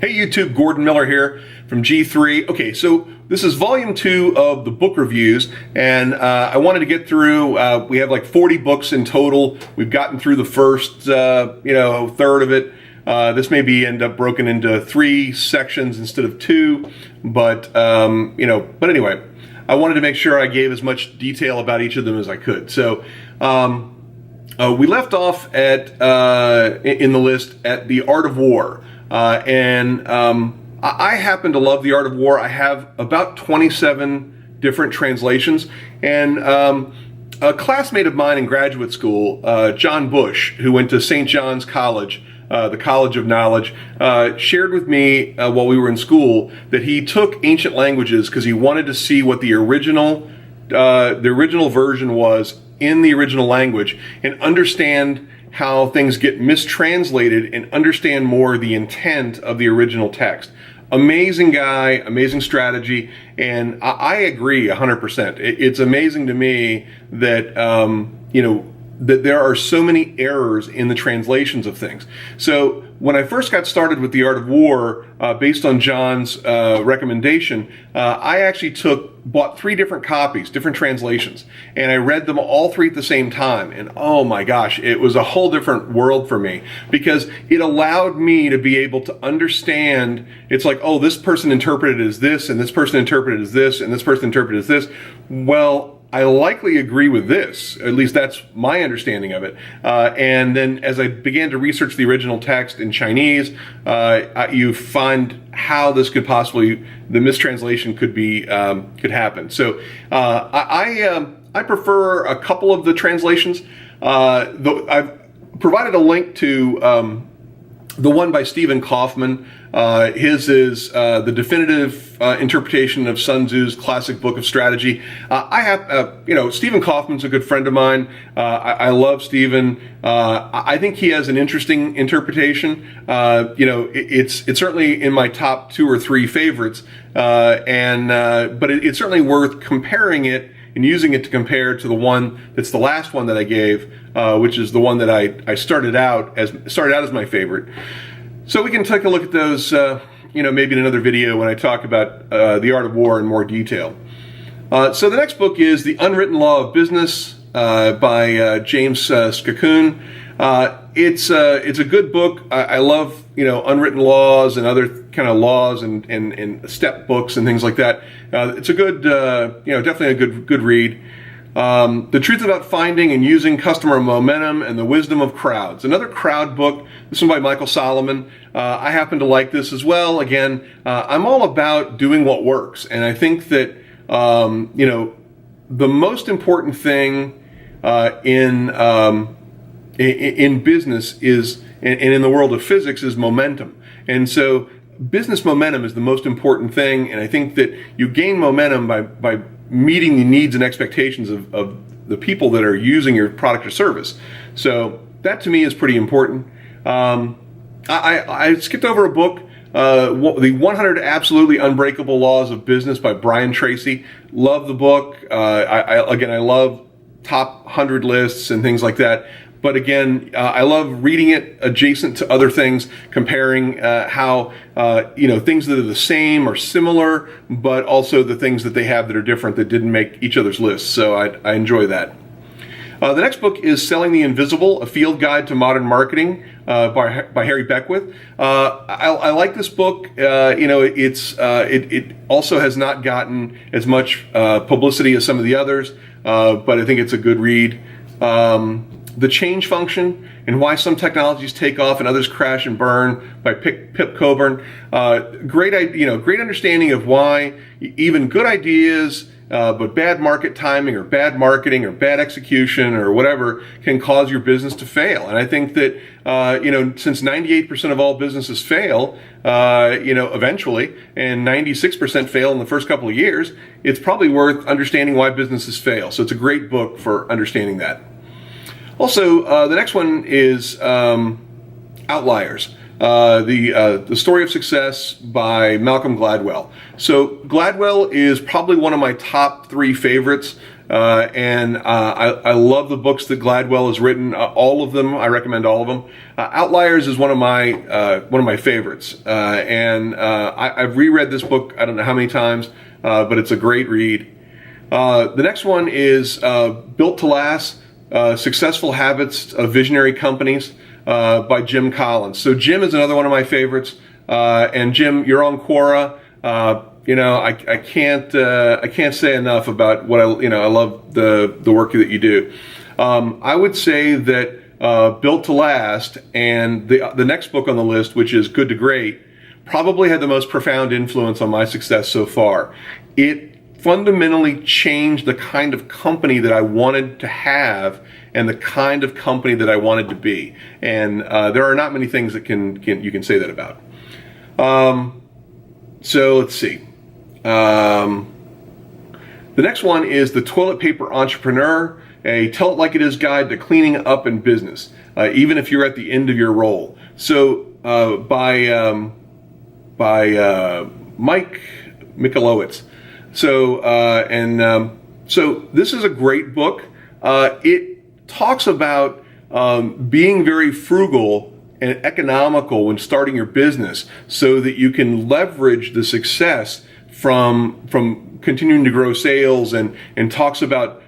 Hey YouTube, Gordon Miller here from G3. Okay, so this is volume 2 of the book reviews, and I wanted to get through, we have like 40 books in total. We've gotten through the first, third of it. This may end up broken into 3 sections instead of 2, but anyway, I wanted to make sure I gave as much detail about each of them as I could. So we left off at in the list at The Art of War. I happen to love The Art of War. I have about 27 different translations, and a classmate of mine in graduate school, John Bush, who went to St. John's College, the College of Knowledge, shared with me while we were in school that he took ancient languages because he wanted to see what the original version was in the original language and understand how things get mistranslated and understand more the intent of the original text. Amazing guy, amazing strategy, and I agree 100%. It's amazing to me that that there are so many errors in the translations of things. So when I first got started with The Art of War, based on John's recommendation, I actually bought 3 different copies, different translations, and I read them all 3 at the same time. And oh my gosh, it was a whole different world for me because it allowed me to be able to understand. It's like, oh, this person interpreted it as this, and this person interpreted it as this, and this person interpreted it as this. Well, I likely agree with this, at least that's my understanding of it. And then as I began to research the original text in Chinese, you find how this could possibly, the mistranslation could happen. So I prefer a couple of the translations. I've provided a link to the one by Stephen Kaufman. His is the definitive interpretation of Sun Tzu's classic book of strategy. Stephen Kaufman's a good friend of mine. I love Stephen. I think he has an interesting interpretation. It's certainly in my top 2 or 3 favorites, but it's certainly worth comparing it and using it to compare to the one that's the last one that I gave, which is the one that I started out as my favorite. So we can take a look at those, maybe in another video when I talk about The Art of War in more detail. So the next book is The Unwritten Law of Business by James Scaccoon. It's a good book. I love unwritten laws and other kind of laws and step books and things like that. It's a good, definitely a good read. The Truth About Finding and Using Customer Momentum and the Wisdom of Crowds. Another crowd book. This one by Michael Solomon. I happen to like this as well. Again, I'm all about doing what works. And I think that, the most important thing in business is, and in the world of physics, is momentum. And so business momentum is the most important thing. And I think that you gain momentum by meeting the needs and expectations of the people that are using your product or service. So that to me is pretty important. I skipped over a book, The 100 Absolutely Unbreakable Laws of Business by Brian Tracy. Love the book. I love top 100 lists and things like that. But again, I love reading it adjacent to other things, comparing how things that are the same or similar, but also the things that they have that are different that didn't make each other's lists. So I enjoy that. The next book is Selling the Invisible: A Field Guide to Modern Marketing by Harry Beckwith. I like this book. It also has not gotten as much publicity as some of the others, but I think it's a good read. The Change Function and Why Some Technologies Take Off and Others Crash and Burn by Pip Coburn. Great understanding of why even good ideas, but bad market timing or bad marketing or bad execution or whatever can cause your business to fail. And I think that, since 98% of all businesses fail, eventually, and 96% fail in the first couple of years, it's probably worth understanding why businesses fail. So it's a great book for understanding that. Also, the next one is Outliers, the Story of Success by Malcolm Gladwell. So Gladwell is probably one of my top 3 favorites. I love the books that Gladwell has written. All of them, I recommend all of them. Outliers is one of my favorites, I've reread this book I don't know how many times, but it's a great read. The next one is Built to Last: Successful Habits of Visionary Companies by Jim Collins. So Jim is another one of my favorites, and Jim, you're on Quora. I can't say enough about what I love the work that you do. I would say that Built to Last and the next book on the list, which is Good to Great, probably had the most profound influence on my success so far. It fundamentally changed the kind of company that I wanted to have and the kind of company that I wanted to be. And there are not many things that you can say that about. So let's see. The next one is The Toilet Paper Entrepreneur, a Tell It Like It Is guide to cleaning up in business, even if you're at the end of your role. So by Mike Michalowicz. So this is a great book. It talks about being very frugal and economical when starting your business so that you can leverage the success from continuing to grow sales, and talks about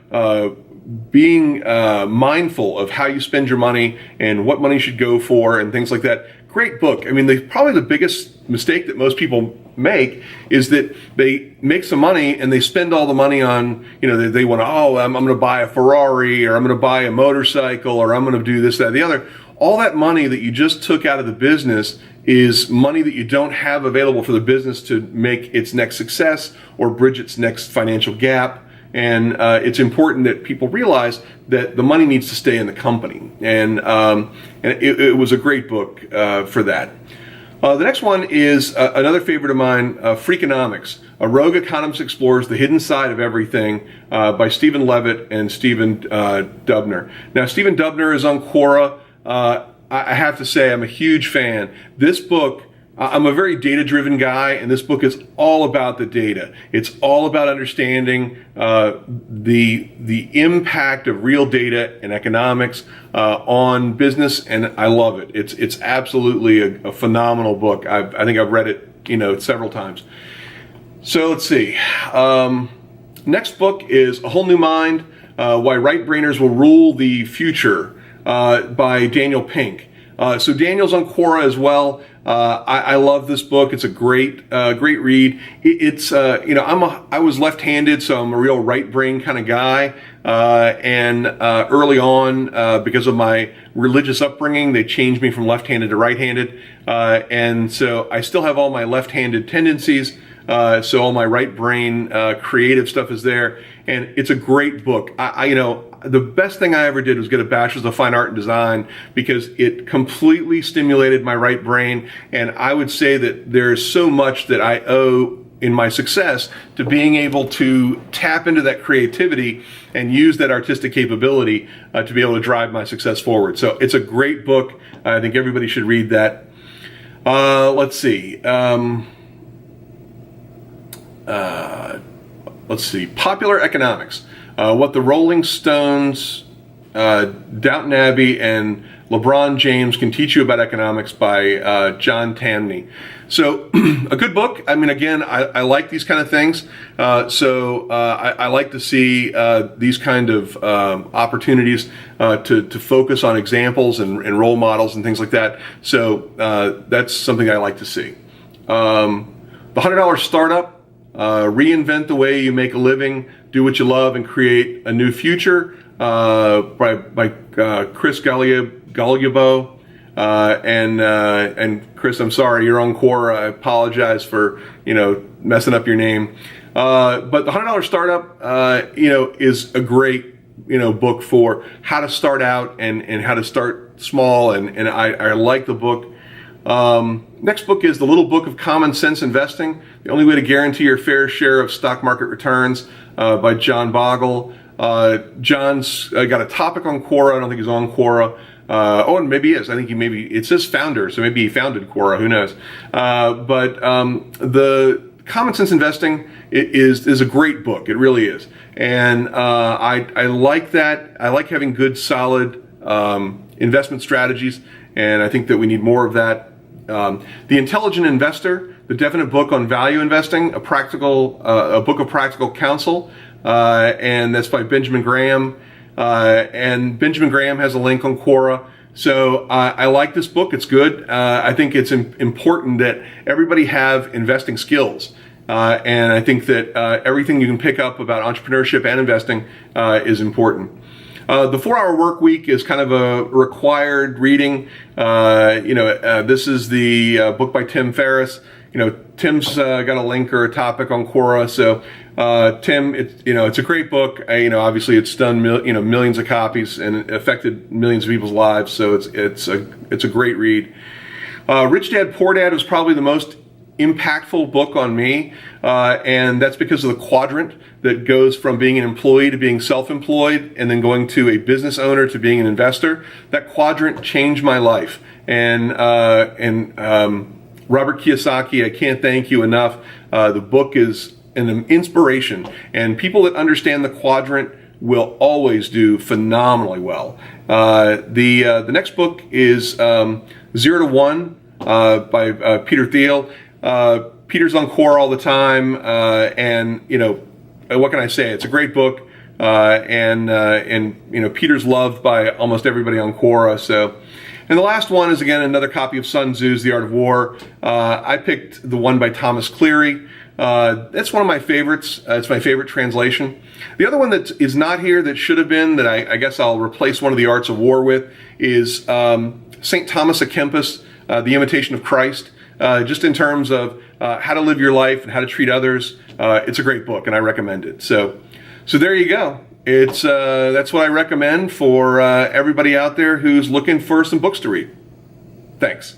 being mindful of how you spend your money and what money should go for and things like that. Great book. I mean, probably the biggest mistake that most people make is that they make some money and they spend all the money on, they want to, I'm going to buy a Ferrari, or I'm going to buy a motorcycle, or I'm going to do this, that, the other. All that money that you just took out of the business is money that you don't have available for the business to make its next success or bridge its next financial gap. And it's important that people realize that the money needs to stay in the company. And it was a great book for that. The next one is another favorite of mine, Freakonomics. A Rogue Economist Explores the Hidden Side of Everything by Stephen Levitt and Stephen Dubner. Now, Stephen Dubner is on Quora. I have to say, I'm a huge fan. This book, I'm a very data-driven guy, and this book is all about the data. It's all about understanding the impact of real data and economics on business, and I love it. It's absolutely a phenomenal book. I think I've read it, several times. So let's see. Next book is A Whole New Mind: Why Right-Brainers Will Rule the Future by Daniel Pink. So Daniel's on Quora as well. I love this book. It's a great read. I was left-handed, so I'm a real right brain kind of guy. Early on, because of my religious upbringing, they changed me from left-handed to right-handed. And so I still have all my left-handed tendencies. So all my right brain creative stuff is there, and it's a great book. The best thing I ever did was get a bachelor's of fine art and design, because it completely stimulated my right brain. And I would say that there's so much that I owe in my success to being able to tap into that creativity and use that artistic capability to be able to drive my success forward. So it's a great book. I think everybody should read that. Let's see. Popular Economics. What the Rolling Stones, Downton Abbey, and LeBron James Can Teach You About Economics by John Tamny. So a good book. I mean, again, I like these kind of things. I like to see these kind of opportunities to focus on examples and role models and things like that. So that's something I like to see. The $100 Startup. Reinvent the way you make a living, do what you love, and create a new future by Chris Galliabo. And Chris, I'm sorry, you're on Quora. I apologize for messing up your name. But the $100 Startup, is a great book for how to start out and how to start small. And I like the book. Next book is The Little Book of Common Sense Investing: The Only Way to Guarantee Your Fair Share of Stock Market Returns by John Bogle. John's got a topic on Quora. I don't think he's on Quora. And maybe he is. I think it says founder, so maybe he founded Quora. Who knows? But the Common Sense Investing is a great book. It really is. And I like that. I like having good, solid investment strategies, and I think that we need more of that. The Intelligent Investor, the definite book on value investing, a book of practical counsel, and that's by Benjamin Graham. And Benjamin Graham has a link on Quora. So I like this book. It's good. I think it's important that everybody have investing skills. And I think that everything you can pick up about entrepreneurship and investing is important. The 4-Hour Work Week is kind of a required reading. This is the book by Tim Ferriss. Tim's got a link or a topic on Quora. So Tim, it's a great book. Obviously it's done millions of copies and affected millions of people's lives. So it's a great read. Rich Dad Poor Dad was probably the most impactful book on me, and that's because of the quadrant that goes from being an employee to being self-employed, and then going to a business owner to being an investor. That quadrant changed my life, and Robert Kiyosaki, I can't thank you enough. The book is an inspiration, and people that understand the quadrant will always do phenomenally well. The next book is 0 to 1 by Peter Thiel. Peter's on Quora all the time, and what can I say? It's a great book, and Peter's loved by almost everybody on Quora. So, and the last one is again another copy of Sun Tzu's The Art of War. I picked the one by Thomas Cleary. That's one of my favorites. It's my favorite translation. The other one that is not here that should have been, that I guess I'll replace one of the Arts of War with, is St. Thomas à Kempis, The Imitation of Christ. Just in terms of how to live your life and how to treat others. It's a great book, and I recommend it. So there you go. That's what I recommend for everybody out there who's looking for some books to read. Thanks.